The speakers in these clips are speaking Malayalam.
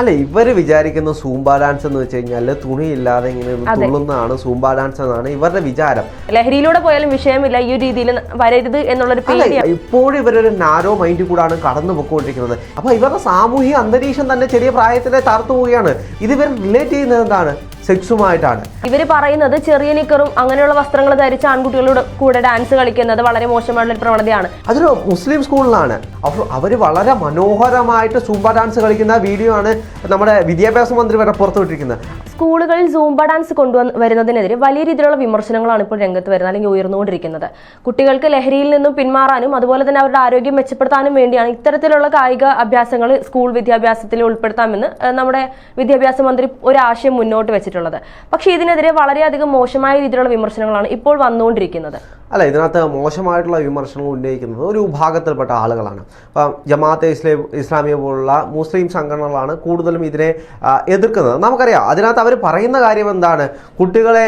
അല്ല, ഇവര് വിചാരിക്കുന്ന സൂംബ ഡാൻസ് എന്ന് വെച്ച് കഴിഞ്ഞാൽ തുണിയില്ലാതെ ഇങ്ങനെ തുള്ളുന്നതാണ് സൂംബ ഡാൻസ് എന്നാണ് ഇവരുടെ വിചാരം. ലഹരിയിലൂടെ പോയാലും വിഷയമില്ല, ഈ ഒരു രീതിയിൽ വരരുത് എന്നുള്ളൊരു പേടിയാണ്. ഇപ്പോഴും ഇവരൊരു നാരോ മൈൻഡിൽ കൂടാണ് കടന്നു പൊക്കോണ്ടിരിക്കുന്നത്. അപ്പൊ ഇവരുടെ സാമൂഹിക അന്തരീക്ഷം തന്നെ ചെറിയ പ്രായത്തിലെ തകർത്തു പോവുകയാണ്. ഇത് ഇവർ റിലേറ്റ് ചെയ്യുന്നത് എന്താണ്? സെക്സുമായിട്ടാണ്. ഇവർ പറയുന്നത് ചെറിയ നിക്കറും അങ്ങനെയുള്ള വസ്ത്രങ്ങൾ ധരിച്ച ആൺകുട്ടികളുടെ കൂടെ ഡാൻസ് കളിക്കുന്നത് വളരെ മോശമായിട്ടുള്ള ഒരു പ്രവണതയാണ്. അതൊരു മുസ്ലിം സ്കൂളിലാണ്. അവര് വളരെ മനോഹരമായിട്ട് സൂംബ ഡാൻസ് കളിക്കുന്ന വീഡിയോ ആണ് നമ്മുടെ വിദ്യാഭ്യാസ മന്ത്രി വരെ പുറത്തുവിട്ടിരിക്കുന്നത്. സ്കൂളുകളിൽ സൂംബ ഡാൻസ് കൊണ്ടുവരുന്നതിനെതിരെ വലിയ രീതിയിലുള്ള വിമർശനങ്ങളാണ് ഇപ്പോൾ രംഗത്ത് വരുന്നത്, അല്ലെങ്കിൽ ഉയർന്നുകൊണ്ടിരിക്കുന്നത്. കുട്ടികൾക്ക് ലഹരിയിൽ നിന്നും പിന്മാറാനും അതുപോലെ തന്നെ അവരുടെ ആരോഗ്യം മെച്ചപ്പെടുത്താനും വേണ്ടിയാണ് ഇത്തരത്തിലുള്ള കായിക അഭ്യാസങ്ങൾ സ്കൂൾ വിദ്യാഭ്യാസത്തിൽ ഉൾപ്പെടുത്താമെന്ന് നമ്മുടെ വിദ്യാഭ്യാസ മന്ത്രി ഒരു ആശയം മുന്നോട്ട് വെച്ചിട്ടുണ്ട്. പക്ഷേ ഇതിനെതിരെ വളരെയധികം മോശമായ രീതിയിലുള്ള വിമർശനങ്ങളാണ് ഇപ്പോൾ വന്നുകൊണ്ടിരിക്കുന്നത്. അല്ല, ഇതിനകത്ത് മോശമായിട്ടുള്ള വിമർശനങ്ങൾ ഉന്നയിക്കുന്നത് ഒരു വിഭാഗത്തിൽപ്പെട്ട ആളുകളാണ്. ഇപ്പം ജമാഅത്തെ ഇസ്ലാമിയെ പോലുള്ള മുസ്ലിം സംഘടനകളാണ് കൂടുതലും ഇതിനെ എതിർക്കുന്നത്. നമുക്കറിയാം, അതിനകത്ത് അവർ പറയുന്ന കാര്യം എന്താണ്? കുട്ടികളെ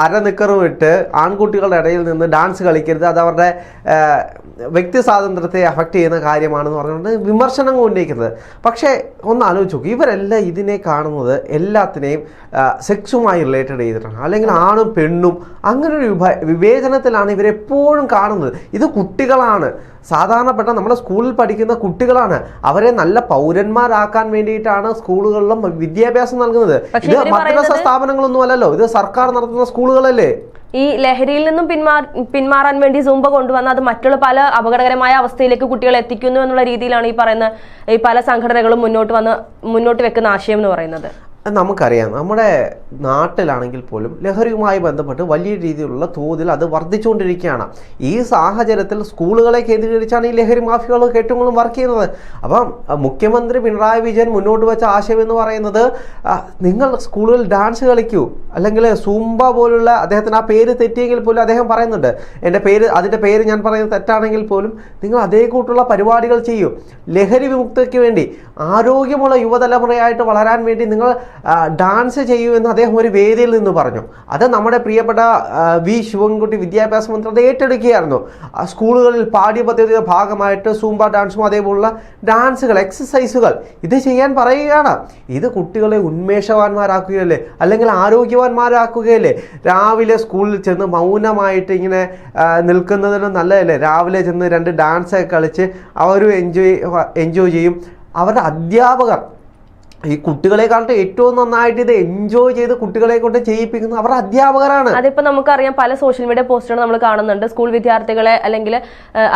അരനിക്കറും ഇട്ട് ആൺകുട്ടികളുടെ ഇടയിൽ നിന്ന് ഡാൻസ് കളിക്കരുത്, അത് അവരുടെ വ്യക്തി സ്വാതന്ത്ര്യത്തെ അഫക്റ്റ് ചെയ്യുന്ന കാര്യമാണെന്ന് പറഞ്ഞുകൊണ്ട് വിമർശനങ്ങൾ ഉന്നയിക്കുന്നത്. പക്ഷേ ഒന്ന് ആലോചിച്ച് നോക്കും, ഇവരെല്ലാം ഇതിനെ കാണുന്നത് എല്ലാത്തിനെയും സെക്സുമായി റിലേറ്റഡ് ചെയ്തിട്ടാണ്, അല്ലെങ്കിൽ ആണും പെണ്ണും അങ്ങനെ ഒരു വിവേചനത്തിലാണ് ഇവരെപ്പോഴും കാണുന്നത്. ഇത് കുട്ടികളാണ്, സാധാരണപ്പെട്ട നമ്മുടെ സ്കൂളിൽ പഠിക്കുന്ന കുട്ടികളാണ്. അവരെ നല്ല പൗരന്മാരാക്കാൻ വേണ്ടിയിട്ടാണ് സ്കൂളുകളിലും വിദ്യാഭ്യാസം നൽകുന്നത്. ഇത് മദ്രസ സ്ഥാപനങ്ങളൊന്നും അല്ലല്ലോ, ഇത് സർക്കാർ നടത്തുന്ന സ്കൂളുകളല്ലേ. ഈ ലഹരിയിൽ നിന്നും പിന്മാറാൻ വേണ്ടി സൂംബ കൊണ്ടുവന്ന അത് മറ്റുള്ള പല അപകടകരമായ അവസ്ഥയിലേക്ക് കുട്ടികളെ എത്തിക്കുന്നു എന്നുള്ള രീതിയിലാണ് ഈ പറയുന്ന ഈ പല സംഘടനകളും മുന്നോട്ട് വെക്കുന്ന ആശയം എന്ന് പറയുന്നത്. നമുക്കറിയാം, നമ്മുടെ നാട്ടിലാണെങ്കിൽ പോലും ലഹരിയുമായി ബന്ധപ്പെട്ട് വലിയ രീതിയിലുള്ള തോതിൽ അത് വർദ്ധിച്ചുകൊണ്ടിരിക്കുകയാണ്. ഈ സാഹചര്യത്തിൽ സ്കൂളുകളെ കേന്ദ്രീകരിച്ചാണ് ഈ ലഹരി മാഫിയകൾ ഏറ്റവും കൂടുതൽ വർക്ക് ചെയ്യുന്നത്. അപ്പം മുഖ്യമന്ത്രി പിണറായി വിജയൻ മുന്നോട്ട് വെച്ച ആശയം എന്ന് പറയുന്നത്, നിങ്ങൾ സ്കൂളുകളിൽ ഡാൻസ് കളിക്കൂ, അല്ലെങ്കിൽ സൂംബ പോലുള്ള, അദ്ദേഹത്തിന് ആ പേര് തെറ്റിയെങ്കിൽ പോലും അദ്ദേഹം പറയുന്നുണ്ട്, അതിൻ്റെ പേര് ഞാൻ പറയുന്നത് തെറ്റാണെങ്കിൽ പോലും നിങ്ങൾ അതേ കൂട്ടുള്ള പരിപാടികൾ ചെയ്യൂ. ലഹരി വിമുക്തിക്ക് വേണ്ടി, ആരോഗ്യമുള്ള യുവതലമുറയായിട്ട് വളരാൻ വേണ്ടി നിങ്ങൾ ഡാൻസ് ചെയ്യൂ എന്ന് അദ്ദേഹം ഒരു വേദിയിൽ നിന്ന് പറഞ്ഞു. അത് നമ്മുടെ പ്രിയപ്പെട്ട വി ശിവൻകുട്ടി വിദ്യാഭ്യാസ മന്ത്രി അത് ഏറ്റെടുക്കുകയായിരുന്നു. സ്കൂളുകളിൽ പാഠ്യപദ്ധതിയുടെ ഭാഗമായിട്ട് സൂംബ ഡാൻസും അതേപോലുള്ള ഡാൻസുകൾ, എക്സസൈസുകൾ ഇത് ചെയ്യാൻ പറയുകയാണ്. ഇത് കുട്ടികളെ ഉന്മേഷവാന്മാരാക്കുകയല്ലേ, അല്ലെങ്കിൽ ആരോഗ്യവാന്മാരാക്കുകയല്ലേ. രാവിലെ സ്കൂളിൽ ചെന്ന് മൗനമായിട്ട് ഇങ്ങനെ നിൽക്കുന്നതിനും നല്ലതല്ലേ രാവിലെ ചെന്ന് 2 ഡാൻസൊക്കെ കളിച്ച് അവരും എൻജോയ് ചെയ്യും. അവരുടെ അധ്യാപകർ ഈ കുട്ടികളെ കാലത്ത് ഏറ്റവും നന്നായിട്ട് ഇത് എൻജോയ് ചെയ്ത് കുട്ടികളെ കൊണ്ട് ചെയ്യിപ്പിക്കുന്നത് അവരുടെ അധ്യാപകരാണ്. അതിപ്പോ നമുക്കറിയാം, പല സോഷ്യൽ മീഡിയ പോസ്റ്റുകൾ നമ്മൾ കാണുന്നുണ്ട്. സ്കൂൾ വിദ്യാർത്ഥികളെ അല്ലെങ്കിൽ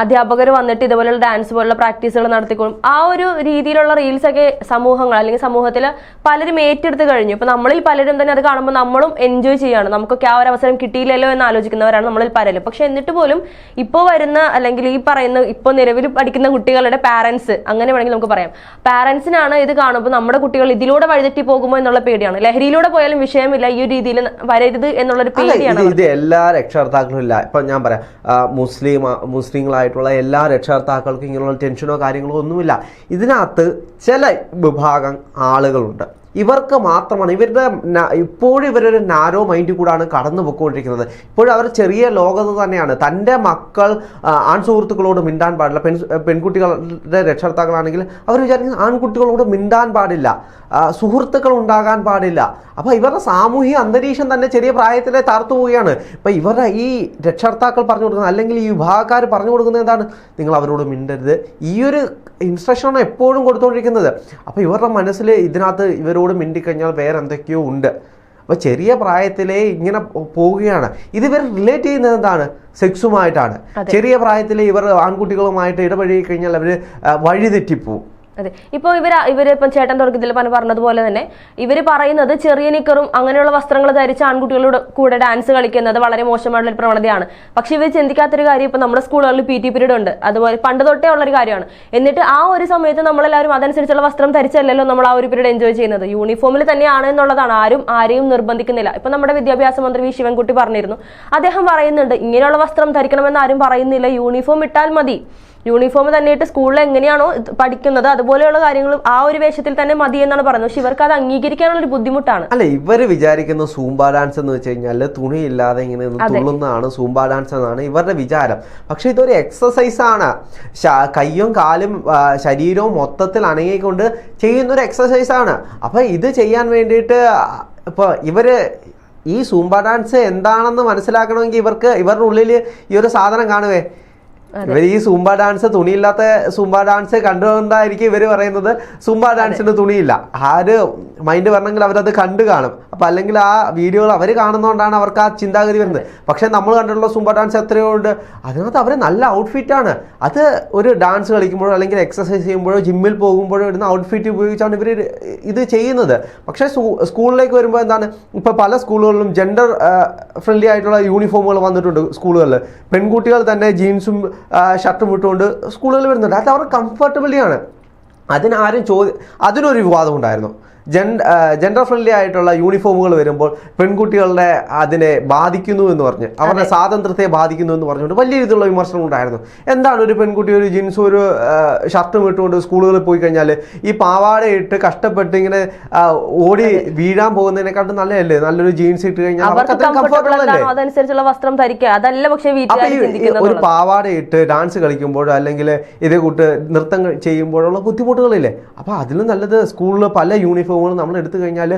അധ്യാപകർ വന്നിട്ട് ഇതുപോലുള്ള ഡാൻസ് പോലുള്ള പ്രാക്ടീസുകൾ നടത്തിക്കൊള്ളും. ആ ഒരു രീതിയിലുള്ള റീൽസ് ഒക്കെ അല്ലെങ്കിൽ സമൂഹത്തിൽ പലരും ഏറ്റെടുത്ത് കഴിഞ്ഞു. ഇപ്പൊ നമ്മളിൽ പലരും തന്നെ അത് കാണുമ്പോൾ നമ്മളും എൻജോയ് ചെയ്യാണ്. നമുക്കൊക്കെ ആ ഒരു അവസരം കിട്ടിയില്ലല്ലോ എന്ന് ആലോചിക്കുന്നവരാണ് നമ്മളിൽ പലരും. പക്ഷെ എന്നിട്ട് പോലും ഇപ്പോൾ വരുന്ന, അല്ലെങ്കിൽ ഈ പറയുന്ന ഇപ്പോൾ നിലവിൽ പഠിക്കുന്ന കുട്ടികളുടെ പാരന്റ്സ്, അങ്ങനെ വേണമെങ്കിൽ നമുക്ക് പറയാം, പാരന്റ്സിനാണ് ഇത് കാണുമ്പോൾ നമ്മുടെ കുട്ടികൾ ഇതിലൂടെ വഴിതെറ്റി പോകുമോ എന്നുള്ള പേടിയാണ്. ലഹരിയിലൂടെ പോയാലും വിഷയമില്ല, ഈ ഒരു രീതിയിൽ വരരുത് എന്നുള്ളൊരു പേടിയാണ്. ഇത് എല്ലാ രക്ഷകർത്താക്കളും ഇല്ല. ഇപ്പൊ ഞാൻ പറയാം, മുസ്ലിങ്ങളായിട്ടുള്ള എല്ലാ രക്ഷകർത്താക്കൾക്കും ഇങ്ങനെയുള്ള ടെൻഷനോ കാര്യങ്ങളോ ഒന്നുമില്ല. ഇതിനകത്ത് ചില വിഭാഗം ആളുകളുണ്ട്, ഇവർക്ക് മാത്രമാണ് ഇപ്പോഴും ഇവരൊരു നാരോ മൈൻഡിൽ കൂടാണ് കടന്നു പൊയ്ക്കൊണ്ടിരിക്കുന്നത്. ഇപ്പോഴും അവർ ചെറിയ ലോകത്ത് തന്നെയാണ്. തൻ്റെ മക്കൾ ആൺസുഹൃത്തുക്കളോട് മിണ്ടാൻ പാടില്ല. പെൺകുട്ടികളുടെ രക്ഷകർത്താക്കളാണെങ്കിൽ അവർ വിചാരിക്കുന്നത് ആൺകുട്ടികളോട് മിണ്ടാൻ പാടില്ല, സുഹൃത്തുക്കൾ ഉണ്ടാകാൻ പാടില്ല. അപ്പോൾ ഇവരുടെ സാമൂഹിക അന്തരീക്ഷം തന്നെ ചെറിയ പ്രായത്തിലെ തകർത്തു പോവുകയാണ്. ഇപ്പം ഇവരുടെ ഈ രക്ഷകർത്താക്കൾ പറഞ്ഞു കൊടുക്കുന്നത്, അല്ലെങ്കിൽ ഈ വിഭാഗക്കാർ പറഞ്ഞു കൊടുക്കുന്നത് എന്താണ്? നിങ്ങൾ അവരോട് മിണ്ടരുത്. ഈ ഒരു ഇൻസ്ട്രക്ഷനാണ് എപ്പോഴും കൊടുത്തുകൊണ്ടിരിക്കുന്നത്. അപ്പോൾ ഇവരുടെ മനസ്സിൽ ഇതിനകത്ത് ഇവരോട് മിണ്ടിക്കഴിഞ്ഞാൽ വേറെ എന്തൊക്കെയോ ഉണ്ട്. അപ്പോൾ ചെറിയ പ്രായത്തിലേ ഇങ്ങനെ പോവുകയാണ്. ഇവർ റിലേറ്റ് ചെയ്യുന്നത് എന്താണ്? സെക്സുമായിട്ടാണ്. ചെറിയ പ്രായത്തിലെ ഇവർ ആൺകുട്ടികളുമായിട്ട് ഇടപഴകി കഴിഞ്ഞാൽ അവർ വഴിതെറ്റിപ്പോവും. അതെ, ഇപ്പോൾ ഇവരിപ്പം ചേട്ടൻ തുടക്കത്തിൽ പറഞ്ഞതുപോലെ തന്നെ ഇവർ പറയുന്നത് ചെറിയ നിക്കറും അങ്ങനെയുള്ള വസ്ത്രങ്ങൾ ധരിച്ച ആൺകുട്ടികളുടെ കൂടെ ഡാൻസ് കളിക്കുന്നത് വളരെ മോശമായിട്ടുള്ള ഒരു പ്രവണതയാണ്. പക്ഷെ ഇവർ ചിന്തിക്കാത്തൊരു കാര്യം, ഇപ്പം നമ്മുടെ സ്കൂളുകളിൽ PT പീരീഡ് ഉണ്ട്, അതുപോലെ പണ്ട് തൊട്ടേ ഉള്ളൊരു കാര്യമാണ്. എന്നിട്ട് ആ ഒരു സമയത്ത് നമ്മളെല്ലാവരും അതനുസരിച്ചുള്ള വസ്ത്രം ധരിച്ചല്ലല്ലോ നമ്മൾ ആ ഒരു പീരീഡ് എൻജോയ് ചെയ്യുന്നത്. യൂണിഫോമിൽ തന്നെയാണ് എന്നുള്ളതാണ്, ആരെയും നിർബന്ധിക്കുന്നില്ല. ഇപ്പം നമ്മുടെ വിദ്യാഭ്യാസ മന്ത്രി വി ശിവൻകുട്ടി പറഞ്ഞിരുന്നു, അദ്ദേഹം പറയുന്നുണ്ട് ഇങ്ങനെയുള്ള വസ്ത്രം ധരിക്കണമെന്ന് ആരും പറയുന്നില്ല, യൂണിഫോം ഇട്ടാൽ മതി. യൂണിഫോം തന്നെയിട്ട് സ്കൂളിൽ എങ്ങനെയാണോ പഠിക്കുന്നത് അതുപോലെയുള്ള കാര്യങ്ങളും ആ ഒരു വേഷത്തിൽ തന്നെ മതി എന്നാണ് പറയുന്നത്. പക്ഷെ ഇവർക്ക് അത് അംഗീകരിക്കാനുള്ള ഒരു ബുദ്ധിമുട്ടാണ്. അല്ല, ഇവര് വിചാരിക്കുന്ന സൂംബ ഡാൻസ് എന്ന് വെച്ച് കഴിഞ്ഞാൽ തുണിയില്ലാതെ ഇങ്ങനെ തുള്ളുന്നതാണ് സൂംബ ഡാൻസ് എന്നാണ് ഇവരുടെ വിചാരം. പക്ഷെ ഇതൊരു എക്സസൈസ് ആണ്. കയ്യും കാലും ശരീരവും മൊത്തത്തിൽ അനങ്ങിക്കൊണ്ട് ചെയ്യുന്നൊരു എക്സസൈസ് ആണ്. അപ്പൊ ഇത് ചെയ്യാൻ വേണ്ടിയിട്ട് ഇപ്പൊ ഇവര് ഈ സൂംബ ഡാൻസ് എന്താണെന്ന് മനസ്സിലാക്കണമെങ്കിൽ ഇവരുടെ ഉള്ളിൽ ഈ ഒരു സാധനം കാണുവേ. ഇവർ ഈ സൂംബ ഡാൻസ്, തുണിയില്ലാത്ത സൂംബ ഡാൻസ് കണ്ടുകൊണ്ടായിരിക്കും ഇവർ പറയുന്നത് സൂംബ ഡാൻസിന് തുണിയില്ല. ആര് മൈൻഡ് വരണമെങ്കിൽ അവരത് കണ്ടു കാണും. അപ്പൊ അല്ലെങ്കിൽ ആ വീഡിയോകൾ അവർ കാണുന്നതുകൊണ്ടാണ് അവർക്ക് ആ ചിന്താഗതി വരുന്നത്. പക്ഷെ നമ്മൾ കണ്ടിട്ടുള്ള സൂംബ ഡാൻസ് എത്രയോ ഉണ്ട്. അതിനകത്ത് അവർ നല്ല ഔട്ട്ഫിറ്റാണ്. അത് ഒരു ഡാൻസ് കളിക്കുമ്പോഴോ അല്ലെങ്കിൽ എക്സസൈസ് ചെയ്യുമ്പോഴോ ജിമ്മിൽ പോകുമ്പോഴോ ഇടുന്ന ഔട്ട്ഫിറ്റ് ഉപയോഗിച്ചാണ് ഇവർ ഇത് ചെയ്യുന്നത്. പക്ഷേ സ്കൂളിലേക്ക് വരുമ്പോൾ എന്താണ്, ഇപ്പൊ പല സ്കൂളുകളിലും ജെൻഡർ ഫ്രണ്ട്ലി ആയിട്ടുള്ള യൂണിഫോമുകൾ വന്നിട്ടുണ്ട്. സ്കൂളുകളിൽ പെൺകുട്ടികൾ തന്നെ ജീൻസും ഷർട്ടും ഇട്ടുകൊണ്ട് സ്കൂളുകളിൽ വരുന്നുണ്ട്. അത് അവർക്ക് കംഫർട്ടബിളിയാണ്. അതിനൊരു വിവാദം ഉണ്ടായിരുന്നു. ജെൻഡർ ഫ്രണ്ട്ലി ആയിട്ടുള്ള യൂണിഫോമുകൾ വരുമ്പോൾ പെൺകുട്ടികളുടെ അതിനെ ബാധിക്കുന്നു എന്ന് പറഞ്ഞ്, അവരുടെ സ്വാതന്ത്ര്യത്തെ ബാധിക്കുന്നു എന്ന് പറഞ്ഞുകൊണ്ട് വലിയ രീതിയിലുള്ള വിമർശനം ഉണ്ടായിരുന്നു. എന്താണ് ഒരു പെൺകുട്ടി ഒരു ജീൻസും ഒരു ഷർട്ടും ഇട്ടുകൊണ്ട് സ്കൂളുകളിൽ പോയി കഴിഞ്ഞാൽ ഈ പാവാടയിട്ട് കഷ്ടപ്പെട്ട് ഇങ്ങനെ ഓടി വീഴാൻ പോകുന്നതിനെക്കാട്ടും നല്ലതല്ലേ നല്ലൊരു ജീൻസ് ഇട്ട് കഴിഞ്ഞാൽ അതനുസരിച്ചുള്ള വസ്ത്രം ധരിക്കുക. അതല്ല പക്ഷേ ഒരു പാവാടയിട്ട് ഡാൻസ് കളിക്കുമ്പോഴോ അല്ലെങ്കിൽ ഇതേ കൂട്ട് നൃത്തം ചെയ്യുമ്പോഴുള്ള ബുദ്ധിമുട്ടുകളില്ലേ. അപ്പൊ അതിലും നല്ലത് സ്കൂളിൽ പല യൂണിഫോം നമ്മൾ എടുത്തു കഴിഞ്ഞാൽ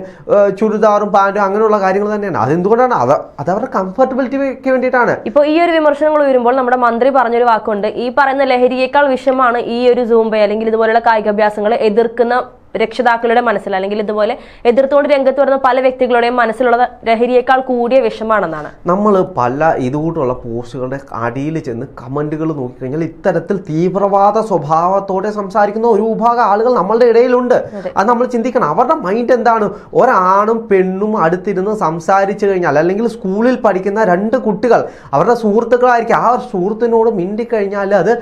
ചുരിദാറും പാൻറ്റും അങ്ങനെയുള്ള കാര്യങ്ങൾ തന്നെയാണ്. അതെന്തുകൊണ്ടാണ്? അത് അവരുടെ കംഫർട്ടബിലിറ്റിക്ക് വേണ്ടിയിട്ടാണ്. ഇപ്പോൾ ഈ ഒരു വിമർശനങ്ങൾ വരുമ്പോൾ നമ്മുടെ മന്ത്രി പറഞ്ഞൊരു വാക്കുണ്ട്, ഈ പറയുന്ന ലഹരിയേക്കാൾ വിഷമാണ് ഈ ഒരു സൂംബ അല്ലെങ്കിൽ ഇതുപോലുള്ള കായികാഭ്യാസങ്ങളെ എതിർക്കുന്ന രക്ഷിതാക്കളുടെ മനസ്സിൽ അല്ലെങ്കിൽ ഇതുപോലെ എതിർത്തുകൊണ്ട് രംഗത്ത് വരുന്ന പല വ്യക്തികളുടെയും മനസ്സിലുള്ള ലഹരിയേക്കാൾ കൂടിയ വിഷമാണെന്നാണ്. നമ്മൾ പല ഇതുകൂട്ടുള്ള പോസ്റ്റുകളുടെ അടിയിൽ ചെന്ന് കമന്റുകൾ നോക്കിക്കഴിഞ്ഞാൽ ഇത്തരത്തിൽ തീവ്രവാദ സ്വഭാവത്തോടെ സംസാരിക്കുന്ന ഒരു വിഭാഗം ആളുകൾ നമ്മളുടെ ഇടയിലുണ്ട്. അത് നമ്മൾ ചിന്തിക്കണം. അവരുടെ മൈൻഡ് എന്താണ്? ഒരാണും പെണ്ണും അടുത്തിരുന്ന് സംസാരിച്ചു കഴിഞ്ഞാൽ അല്ലെങ്കിൽ സ്കൂളിൽ പഠിക്കുന്ന രണ്ട് കുട്ടികൾ അവരുടെ സുഹൃത്തുക്കളായിരിക്കും. ആ സുഹൃത്തിനോട് മിണ്ടിക്കഴിഞ്ഞാൽ അത്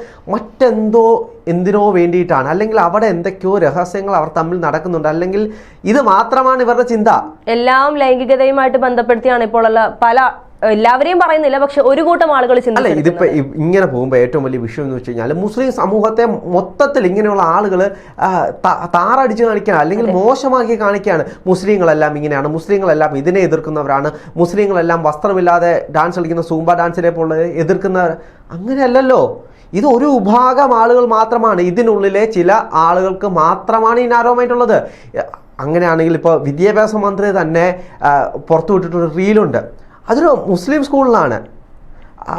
എന്തിനോ വേണ്ടിയിട്ടാണ്, അല്ലെങ്കിൽ അവിടെ എന്തൊക്കെയോ രഹസ്യങ്ങൾ അവർ തമ്മിൽ നടക്കുന്നുണ്ട്, അല്ലെങ്കിൽ ഇത് മാത്രമാണ് ഇവരുടെ ചിന്ത. എല്ലാം ലൈംഗികതയുമായിട്ട് ബന്ധപ്പെടുത്തിയാണ് ഇപ്പോൾ എല്ലാവരെയും പറയുന്നില്ല, പക്ഷെ ഒരു കൂട്ടം ആളുകൾ അല്ല. ഇതിപ്പോ ഇങ്ങനെ പോകുമ്പോൾ ഏറ്റവും വലിയ വിഷയം എന്ന് വെച്ച് കഴിഞ്ഞാൽ മുസ്ലിം സമൂഹത്തെ മൊത്തത്തിൽ ഇങ്ങനെയുള്ള ആളുകൾ താറടിച്ച് കാണിക്കുകയാണ് അല്ലെങ്കിൽ മോശമാക്കി കാണിക്കുകയാണ്. മുസ്ലിങ്ങളെല്ലാം ഇങ്ങനെയാണ്, മുസ്ലിങ്ങളെല്ലാം ഇതിനെ എതിർക്കുന്നവരാണ്, മുസ്ലിങ്ങളെല്ലാം വസ്ത്രമില്ലാതെ ഡാൻസ് കളിക്കുന്ന സൂംബ ഡാൻസിനെ പോലെ എതിർക്കുന്നവർ. അങ്ങനെയല്ലല്ലോ. ഇത് ഒരു വിഭാഗം ആളുകൾ മാത്രമാണ്. ഇതിനുള്ളിലെ ചില ആളുകൾക്ക് മാത്രമാണ് ഈ നാരോമായിട്ടുള്ളത്. അങ്ങനെയാണെങ്കിൽ ഇപ്പോൾ വിദ്യാഭ്യാസ മന്ത്രി തന്നെ പുറത്തുവിട്ടിട്ടൊരു റീലുണ്ട്. അതൊരു മുസ്ലിം സ്കൂളിലാണ്.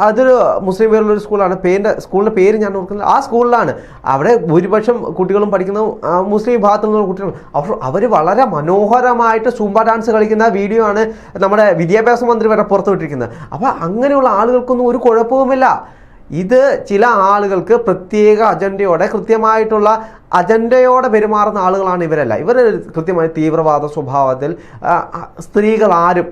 അതൊരു മുസ്ലിം പേരുള്ളൊരു സ്കൂളാണ്. സ്കൂളിൻ്റെ പേര് ഞാൻ ഓർക്കുന്നത്. ആ സ്കൂളിലാണ്. അവിടെ ഭൂരിപക്ഷം കുട്ടികളും പഠിക്കുന്ന മുസ്ലിം വിഭാഗത്തിൽ നിന്നുള്ള കുട്ടികൾ. അവർ വളരെ മനോഹരമായിട്ട് സൂംബ ഡാൻസ് കളിക്കുന്ന വീഡിയോ ആണ് നമ്മുടെ വിദ്യാഭ്യാസ മന്ത്രി വരെ പുറത്തുവിട്ടിരിക്കുന്നത്. അപ്പോൾ അങ്ങനെയുള്ള ആളുകൾക്കൊന്നും ഒരു കുഴപ്പവുമില്ല. ഇത് ചില ആളുകൾക്ക് പ്രത്യേക അജണ്ടയോടെ കൃത്യമായിട്ടുള്ള അജണ്ടയോടെ പെരുമാറുന്ന ആളുകളാണ് ഇവരല്ല. ഇവർ കൃത്യമായി തീവ്രവാദ സ്വഭാവത്തിൽ സ്ത്രീകൾ ആരും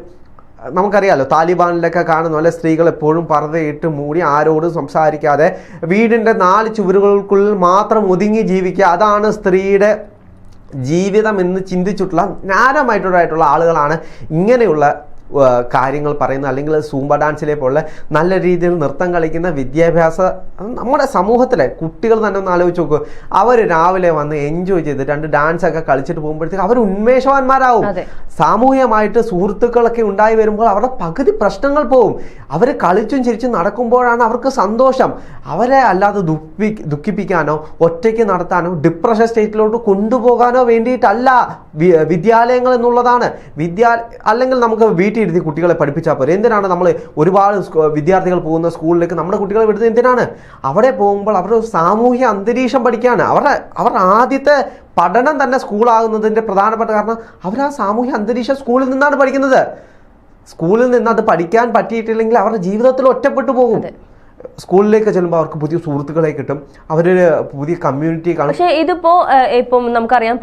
നമുക്കറിയാലോ, താലിബാനിലൊക്കെ കാണുന്ന പോലെ സ്ത്രീകൾ എപ്പോഴും പർദ്ദയിട്ട് മൂടി ആരോടും സംസാരിക്കാതെ വീടിൻ്റെ 4 ചുവരുകൾക്കുള്ളിൽ മാത്രം ഒതുങ്ങി ജീവിക്കുക, അതാണ് സ്ത്രീയുടെ ജീവിതം എന്ന് ചിന്തിച്ചിട്ടുള്ള ജ്ഞാനമായിട്ടുള്ള ആളുകളാണ് ഇങ്ങനെയുള്ള കാര്യങ്ങൾ പറയുന്ന അല്ലെങ്കിൽ സൂംബ ഡാൻസിലെ പോലെ നല്ല രീതിയിൽ നൃത്തം കളിക്കുന്ന വിദ്യാഭ്യാസ നമ്മുടെ സമൂഹത്തിലെ കുട്ടികൾ തന്നെ ഒന്ന് ആലോചിച്ച് നോക്കൂ. അവർ രാവിലെ വന്ന് എൻജോയ് ചെയ്ത് 2 ഡാൻസ് ഒക്കെ കളിച്ചിട്ട് പോകുമ്പോഴത്തേക്ക് അവർ ഉന്മേഷവാന്മാരാവും. സാമൂഹികമായിട്ട് സുഹൃത്തുക്കളൊക്കെ ഉണ്ടായി വരുമ്പോൾ അവരുടെ പകുതി പ്രശ്നങ്ങൾ പോവും. അവർ കളിച്ചും ചിരിച്ചും നടക്കുമ്പോഴാണ് അവർക്ക് സന്തോഷം. അവരെ അല്ലാതെ ദുഃഖിപ്പിക്കാനോ ഒറ്റയ്ക്ക് നടത്താനോ ഡിപ്രഷൻ സ്റ്റേറ്റിലോട്ട് കൊണ്ടുപോകാനോ വേണ്ടിയിട്ടല്ല വിദ്യാലയങ്ങൾ എന്നുള്ളതാണ്. അല്ലെങ്കിൽ നമുക്ക് ഇരുത്തി കുട്ടികളെ പഠിപ്പിച്ചാൽ പോരെ. എന്തിനാണ് നമ്മൾ ഒരുപാട് വിദ്യാർത്ഥികൾ പോകുന്ന സ്കൂളിലേക്ക് നമ്മുടെ കുട്ടികളെ വിടുന്നത്? എന്തിനാണ്? അവിടെ പോകുമ്പോൾ അവരുടെ സാമൂഹ്യ അന്തരീക്ഷം പഠിക്കുകയാണ്. അവരുടെ ആദ്യത്തെ പഠനം തന്നെ സ്കൂളാകുന്നതിൻ്റെ പ്രധാനപ്പെട്ട കാരണം അവർ ആ സാമൂഹ്യ അന്തരീക്ഷം സ്കൂളിൽ നിന്നാണ് പഠിക്കുന്നത്. സ്കൂളിൽ നിന്ന് അത് പഠിക്കാൻ പറ്റിയിട്ടില്ലെങ്കിൽ അവരുടെ ജീവിതത്തിൽ ഒറ്റപ്പെട്ടു പോകും. സ്കൂളിലേക്ക് ചെല്ലുമ്പോൾ അവർക്ക് പുതിയ സുഹൃത്തുക്കളെ കിട്ടും, അവരൊരു പുതിയ കമ്മ്യൂണിറ്റി കാണും. പക്ഷേ ഇപ്പം നമുക്കറിയാം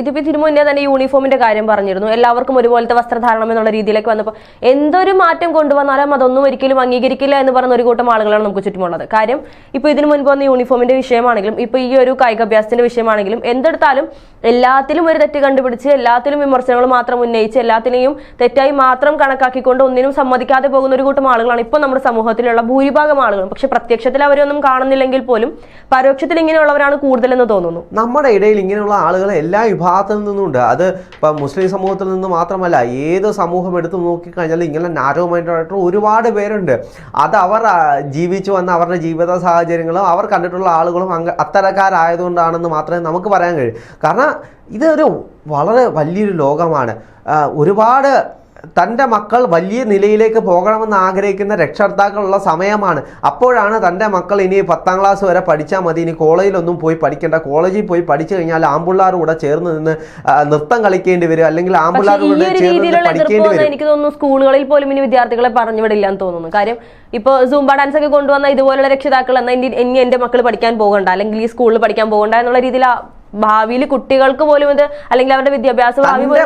ഇതിപ്പോ ഇതിനു മുന്നേ തന്നെ യൂണിഫോമിന്റെ കാര്യം പറഞ്ഞിരുന്നു. എല്ലാവർക്കും ഒരുപോലത്തെ വസ്ത്രധാരണം എന്നുള്ള രീതിയിലേക്ക് വന്നപ്പോൾ എന്തൊരു മാറ്റം കൊണ്ടുവന്നാലും അതൊന്നും ഒരിക്കലും അംഗീകരിക്കില്ല എന്ന് പറയുന്ന ഒരു കൂട്ടം ആളുകളാണ് നമുക്ക് ചുറ്റുമുള്ളത്. കാര്യം ഇപ്പൊ ഇതിനു മുൻപ് വന്ന യൂണിഫോമിന്റെ വിഷയമാണെങ്കിലും ഇപ്പൊ ഈ ഒരു കായികാഭ്യാസത്തിന്റെ വിഷയമാണെങ്കിലും എന്തെടുത്താലും എല്ലാത്തിലും ഒരു തെറ്റ് കണ്ടുപിടിച്ച് എല്ലാത്തിലും വിമർശനങ്ങൾ മാത്രം ഉന്നയിച്ച് എല്ലാത്തിനെയും തെറ്റായി മാത്രം കണക്കാക്കിക്കൊണ്ട് ഒന്നിനും സമ്മതിക്കാതെ പോകുന്ന ഒരു കൂട്ടം ആളുകളാണ് ഇപ്പൊ നമ്മുടെ സമൂഹത്തിലുള്ള ഭൂരിഭാഗം ആളുകളും. പക്ഷെ പ്രത്യക്ഷത്തിൽ അവരൊന്നും കാണുന്നില്ലെങ്കിൽ പോലും പരോക്ഷത്തിൽ ഇങ്ങനെയുള്ളവരാണ് കൂടുതലെന്ന് തോന്നുന്നു. നമ്മുടെ ഇടയിൽ ഇങ്ങനെയുള്ള ആളുകൾ എല്ലാ വിഭാഗത്തിൽ നിന്നുണ്ട്. അത് ഇപ്പം മുസ്ലിം സമൂഹത്തിൽ നിന്ന് മാത്രമല്ല, ഏത് സമൂഹം എടുത്തു നോക്കിക്കഴിഞ്ഞാൽ ഇങ്ങനെ നാരോ മൈൻഡായിട്ടുള്ള ഒരുപാട് പേരുണ്ട്. അത് അവർ ജീവിച്ചു വന്ന അവരുടെ ജീവിത സാഹചര്യങ്ങളും അവർ കണ്ടിട്ടുള്ള ആളുകളും അത്തരക്കാരായതുകൊണ്ടാണെന്ന് മാത്രമേ നമുക്ക് പറയാൻ കഴിയൂ. കാരണം ഇതൊരു വളരെ വലിയൊരു ലോകമാണ്. ഒരുപാട് തൻ്റെ മക്കൾ വലിയ നിലയിലേക്ക് പോകണമെന്ന് ആഗ്രഹിക്കുന്ന രക്ഷകർത്താക്കളുള്ള സമയമാണ്. അപ്പോഴാണ് തൻ്റെ മക്കൾ ഇനി 10ാം ക്ലാസ് വരെ പഠിച്ചാൽ മതി, ഇനി കോളേജിലൊന്നും പോയി പഠിക്കേണ്ട, കോളേജിൽ പോയി പഠിച്ചു കഴിഞ്ഞാൽ ആമ്പിള്ളാർ കൂടെ ചേർന്ന് നിന്ന് നൃത്തം കളിക്കേണ്ടി വരും, അല്ലെങ്കിൽ ആമ്പിള്ളാർ കൂടെ ചേർന്ന് പഠിക്കേണ്ടി വരും. എനിക്ക് തോന്നുന്നു സ്കൂളുകളിൽ പോലും ഇനി വിദ്യാർത്ഥികളെ പറഞ്ഞു വിടില്ല എന്ന് തോന്നുന്നു. കാര്യം ഇപ്പോൾ സൂംബ ഡാൻസ് ഒക്കെ കൊണ്ടുവന്ന ഇതുപോലുള്ള രക്ഷിതാക്കൾ എന്നാൽ ഇനി എന്റെ മക്കൾ പഠിക്കാൻ പോകണ്ട, അല്ലെങ്കിൽ ഈ സ്കൂളിൽ പഠിക്കാൻ പോകണ്ട എന്നുള്ള രീതിയിൽ ഭാവിയിൽ കുട്ടികൾക്ക് പോലും ഇത്, അല്ലെങ്കിൽ അവരുടെ വിദ്യാഭ്യാസ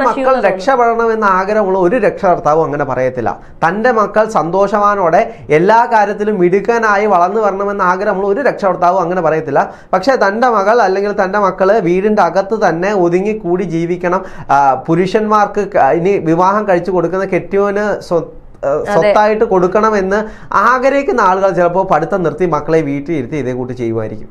മക്കൾ രക്ഷപ്പെടണമെന്ന ആഗ്രഹമുള്ള ഒരു രക്ഷകർത്താവും അങ്ങനെ പറയത്തില്ല. തൻ്റെ മക്കൾ സന്തോഷവാനോടെ എല്ലാ കാര്യത്തിലും മിടുക്കനായി വളർന്നു വരണമെന്ന ആഗ്രഹമുള്ള ഒരു രക്ഷകർത്താവും അങ്ങനെ പറയത്തില്ല. പക്ഷേ തൻ്റെ മകൾ അല്ലെങ്കിൽ തൻ്റെ മക്കള് വീടിൻ്റെ അകത്ത് തന്നെ ഒതുങ്ങിക്കൂടി ജീവിക്കണം, പുരുഷന്മാർക്ക് ഇനി വിവാഹം കഴിച്ചു കൊടുക്കുന്ന കെട്ടിയോന് സ്വത്തായിട്ട് കൊടുക്കണമെന്ന് ആഗ്രഹിക്കുന്ന ആളുകൾ ചിലപ്പോൾ പഠിത്തം നിർത്തി മക്കളെ വീട്ടിൽ ഇരുത്തി ഇതേ കൂട്ടി ചെയ്യുമായിരിക്കും.